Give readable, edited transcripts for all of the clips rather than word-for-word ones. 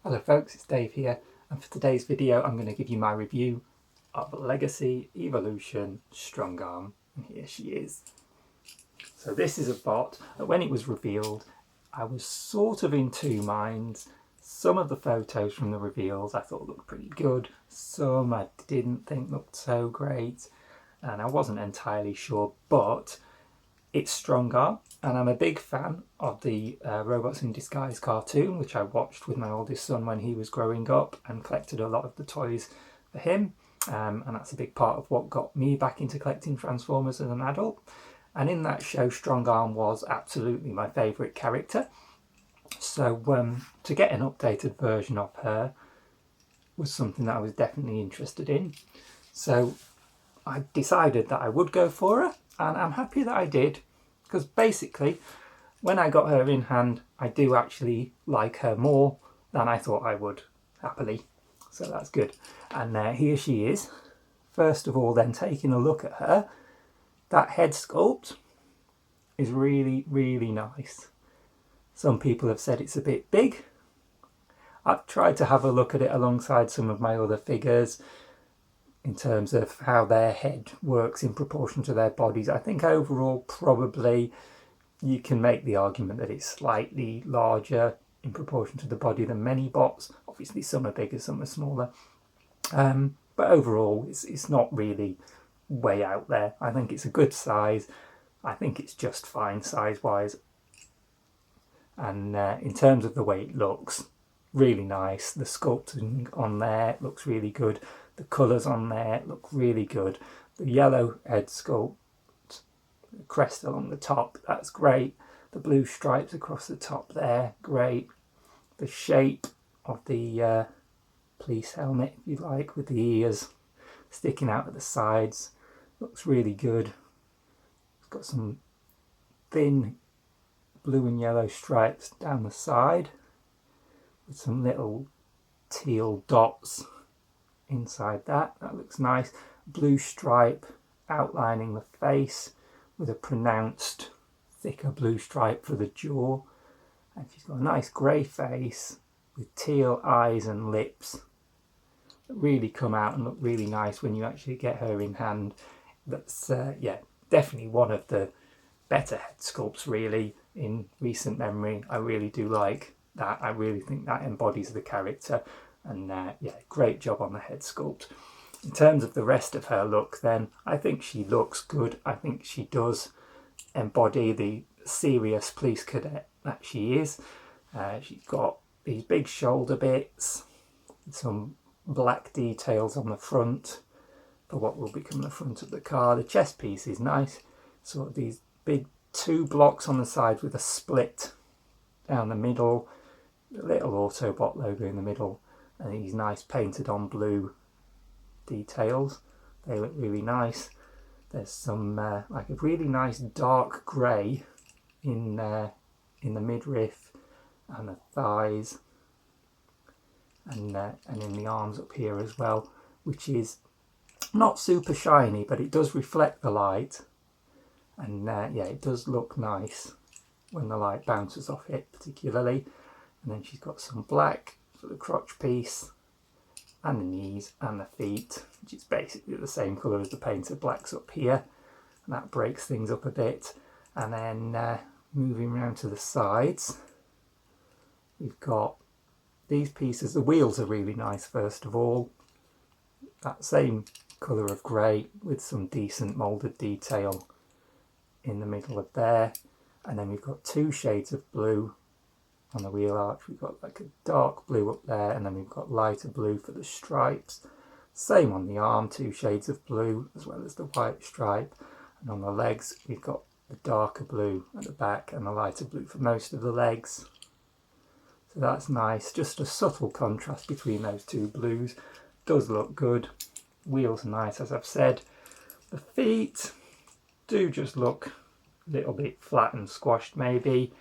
Hello folks, it's Dave here, and for today's video I'm going to give you my review of Legacy Evolution Strongarm, and here she is. So this is a bot. When it was revealed I was sort of in two minds. Some of the photos from the reveals I thought looked pretty good, some I didn't think looked so great, and I wasn't entirely sure, but it's Strongarm, and I'm a big fan of the Robots in Disguise cartoon, which I watched with my oldest son when he was growing up and collected a lot of the toys for him. And that's a big part of what got me back into collecting Transformers as an adult. And in that show, Strongarm was absolutely my favourite character. So to get an updated version of her was something that I was definitely interested in. So I decided that I would go for her, and I'm happy that I did, because basically when I got her in hand I do actually like her more than I thought I would, happily, so that's good. And here she is. First of all, then, taking a look at her, that head sculpt is really nice. Some people have said it's a bit big. I've tried to have a look at it alongside some of my other figures in terms of how their head works in proportion to their bodies. I think overall probably you can make the argument that it's slightly larger in proportion to the body than many bots. Obviously some are bigger, some are smaller, but overall it's not really way out there. I think it's a good size. I think it's just fine size wise, and in terms of the way it looks, really nice. The sculpting on there looks really good. The colours on there look really good. The yellow head sculpt, the crest along the top, that's great. The blue stripes across the top there, great. The shape of the police helmet, if you like, with the ears sticking out at the sides, looks really good. It's got some thin blue and yellow stripes down the side with some little teal dots inside that. That looks nice. Blue stripe outlining the face with a pronounced thicker blue stripe for the jaw, and she's got a nice grey face with teal eyes and lips that really come out and look really nice when you actually get her in hand. That's yeah, definitely one of the better head sculpts really in recent memory. I really do like that. I really think that embodies the character, and yeah, great job on the head sculpt. In terms of the rest of her look then, I think she looks good. I think she does embody the serious police cadet that she is. She's got these big shoulder bits, some black details on the front for what will become the front of the car. The chest piece is nice, sort of these big two blocks on the side with a split down the middle, the little Autobot logo in the middle, and these nice painted on blue details. They look really nice. There's some like a really nice dark grey in the midriff and the thighs, and in the arms up here as well, which is not super shiny, but it does reflect the light, and yeah, it does look nice when the light bounces off it particularly. And then she's got some black for the crotch piece and the knees and the feet, which is basically the same colour as the painted blacks up here, and that breaks things up a bit. And then moving around to the sides, we've got these pieces. The wheels are really nice first of all, that same colour of grey with some decent moulded detail in the middle of there. And then we've got two shades of blue on the wheel arch. We've got like a dark blue up there, and then we've got lighter blue for the stripes. Same on the arm, two shades of blue as well as the white stripe. And on the legs we've got the darker blue at the back and the lighter blue for most of the legs. So that's nice, just a subtle contrast between those two blues. Does look good. Wheels are nice, as I've said. The feet do just look a little bit flat and squashed maybe.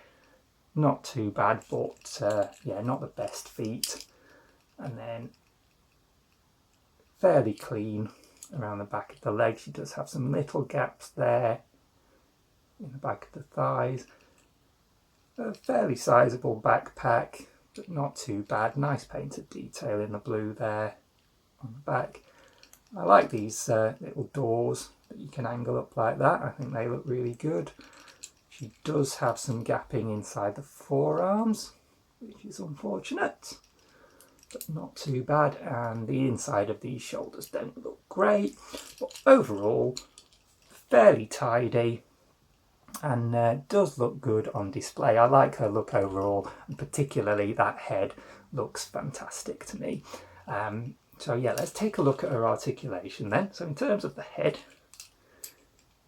Not too bad, but yeah, not the best feet. And then fairly clean around the back of the leg. She does have some little gaps there in the back of the thighs. A fairly sizable backpack, but not too bad. Nice painted detail in the blue there on the back. I like these little doors that you can angle up like that. I think they look really good. She does have some gapping inside the forearms, which is unfortunate, but not too bad. And the inside of these shoulders don't look great, but overall fairly tidy, and does look good on display. I like her look overall, and particularly that head looks fantastic to me. So yeah, let's take a look at her articulation then. So in terms of the head,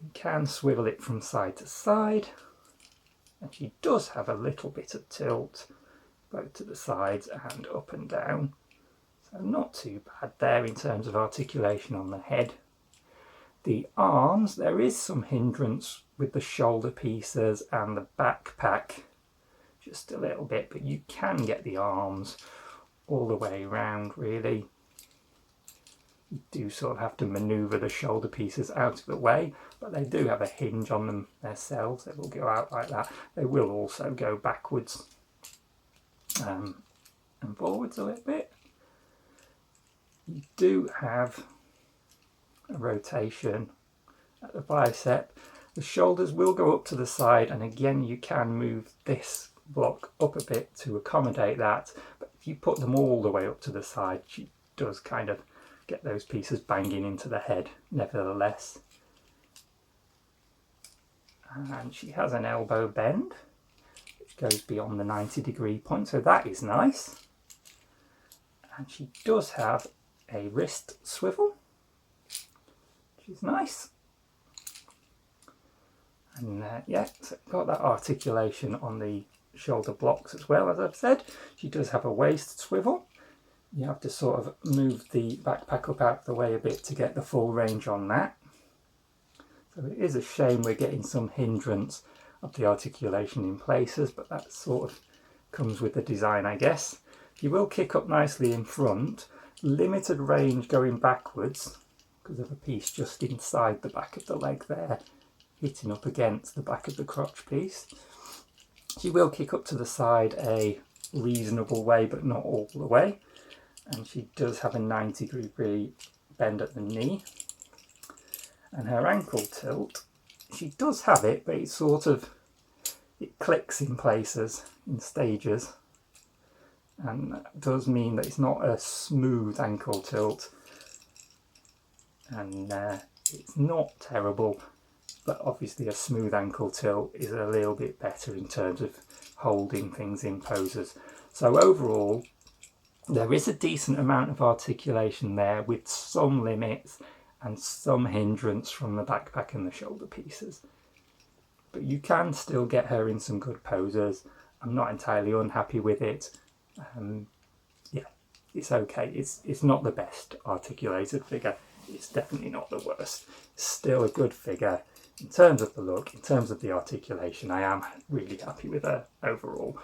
you can swivel it from side to side, and she does have a little bit of tilt both to the sides and up and down. So not too bad there in terms of articulation on the head. The arms, there is some hindrance with the shoulder pieces and the backpack, just a little bit, but you can get the arms all the way around really. You do sort of have to manoeuvre the shoulder pieces out of the way, but they do have a hinge on them themselves. They will go out like that. They will also go backwards and forwards a little bit. You do have a rotation at the bicep. The shoulders will go up to the side, and again you can move this block up a bit to accommodate that, but if you put them all the way up to the side, she does kind of get those pieces banging into the head nevertheless. And she has an elbow bend which goes beyond the 90-degree point, so that is nice. And she does have a wrist swivel, which is nice. And yeah, so got that articulation on the shoulder blocks as well, as I've said. She does have a waist swivel. You have to sort of move the backpack up out of the way a bit to get the full range on that. So it is a shame we're getting some hindrance of the articulation in places, but that sort of comes with the design, I guess. You will kick up nicely in front. Limited range going backwards because of a piece just inside the back of the leg there, hitting up against the back of the crotch piece. She will kick up to the side a reasonable way, but not all the way. And she does have a 90-degree bend at the knee. And her ankle tilt, she does have it, but it clicks in places, in stages. And that does mean that it's not a smooth ankle tilt. And it's not terrible, but obviously a smooth ankle tilt is a little bit better in terms of holding things in poses. So overall, there is a decent amount of articulation there with some limits and some hindrance from the backpack and the shoulder pieces. But you can still get her in some good poses. I'm not entirely unhappy with it. Yeah, it's okay. It's not the best articulated figure. It's definitely not the worst. It's still a good figure. In terms of the look, in terms of the articulation, I am really happy with her overall.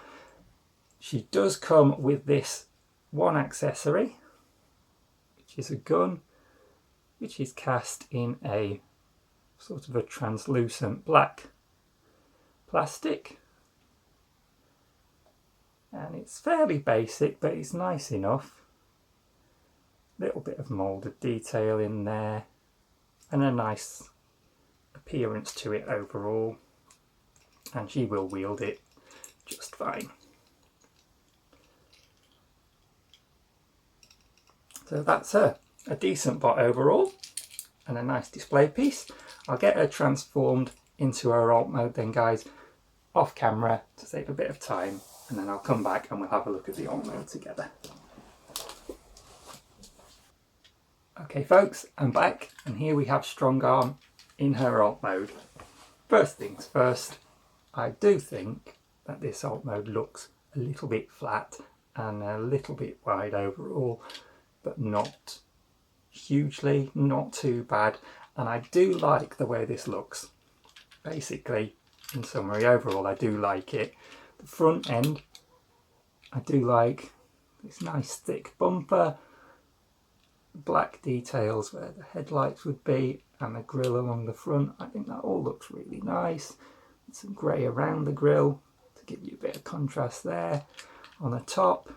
She does come with this one accessory, which is a gun, which is cast in a sort of a translucent black plastic. And it's fairly basic, but it's nice enough. Little bit of moulded detail in there, and a nice appearance to it overall. And she will wield it just fine. So that's her. A decent bot overall, and a nice display piece. I'll get her transformed into her alt mode then, guys, off camera to save a bit of time, and then I'll come back and we'll have a look at the alt mode together. Okay folks, I'm back, and here we have Strongarm in her alt mode. First things first, I do think that this alt mode looks a little bit flat and a little bit wide overall, but not hugely, not too bad, and I do like the way this looks. Basically, in summary, overall I do like it. The front end, I do like this nice thick bumper, black details where the headlights would be, and the grille along the front. I think that all looks really nice. Some grey around the grille to give you a bit of contrast there. on the top.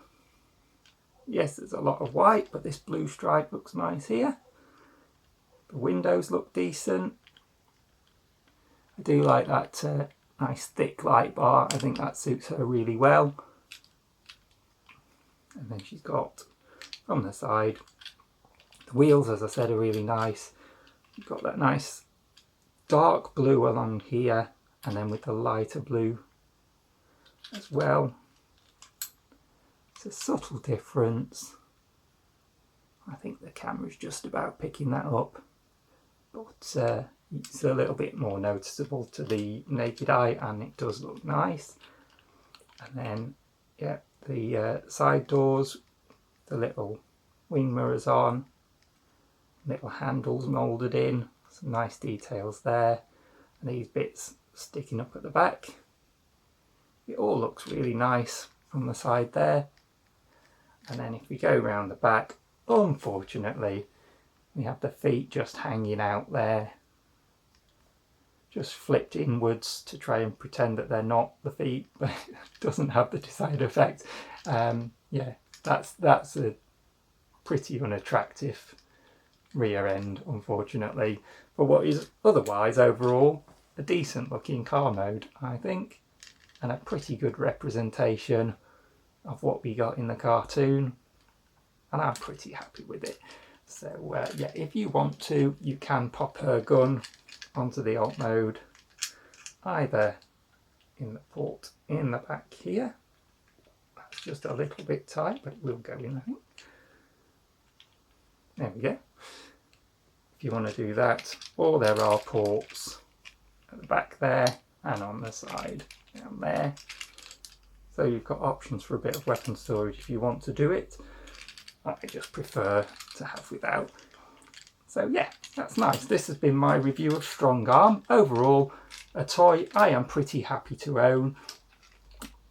Yes, there's a lot of white, but this blue stripe looks nice here. The windows look decent. I do like that nice thick light bar. I think that suits her really well. And then she's got, from the side, the wheels, as I said, are really nice. You've got that nice dark blue along here, and then with the lighter blue as well. It's a subtle difference. I think the camera's just about picking that up, but it's a little bit more noticeable to the naked eye, and it does look nice. And then, yeah, the side doors, the little wing mirrors on, little handles moulded in, some nice details there, and these bits sticking up at the back. It all looks really nice from the side there. And then if we go round the back, unfortunately, we have the feet just hanging out there, just flipped inwards to try and pretend that they're not the feet, but it doesn't have the desired effect. Yeah, that's a pretty unattractive rear end, unfortunately, for what is otherwise overall a decent looking car mode, I think, and a pretty good representation of what we got in the cartoon, and I'm pretty happy with it. So yeah, if you want to, you can pop her gun onto the alt mode, either in the port in the back here. That's just a little bit tight, but it will go in, I think. There we go. If you want to do that, or there are ports at the back there and on the side down there. So you've got options for a bit of weapon storage if you want to do it. I just prefer to have without. So yeah, that's nice. This has been my review of Strongarm. Overall, a toy I am pretty happy to own.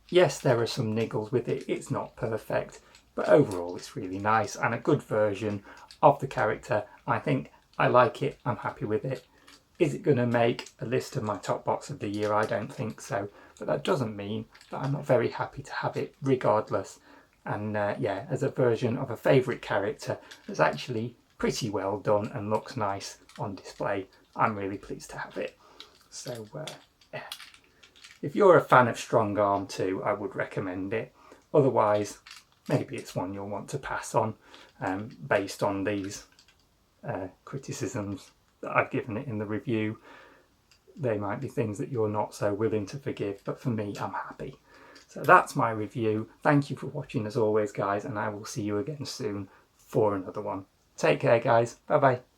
Yes, there are some niggles with it. It's not perfect, but overall it's really nice and a good version of the character. I think I like it. I'm happy with it. Is it going to make a list of my top box of the year? I don't think so. But that doesn't mean that I'm not very happy to have it regardless. And yeah, as a version of a favourite character that's actually pretty well done and looks nice on display, I'm really pleased to have it. So yeah, if you're a fan of Strongarm too, I would recommend it. Otherwise, maybe it's one you'll want to pass on based on these criticisms that I've given it in the review. They might be things that you're not so willing to forgive, but for me, I'm happy. So that's my review. Thank you for watching as always, guys, and I will see you again soon for another one. Take care, guys. Bye bye.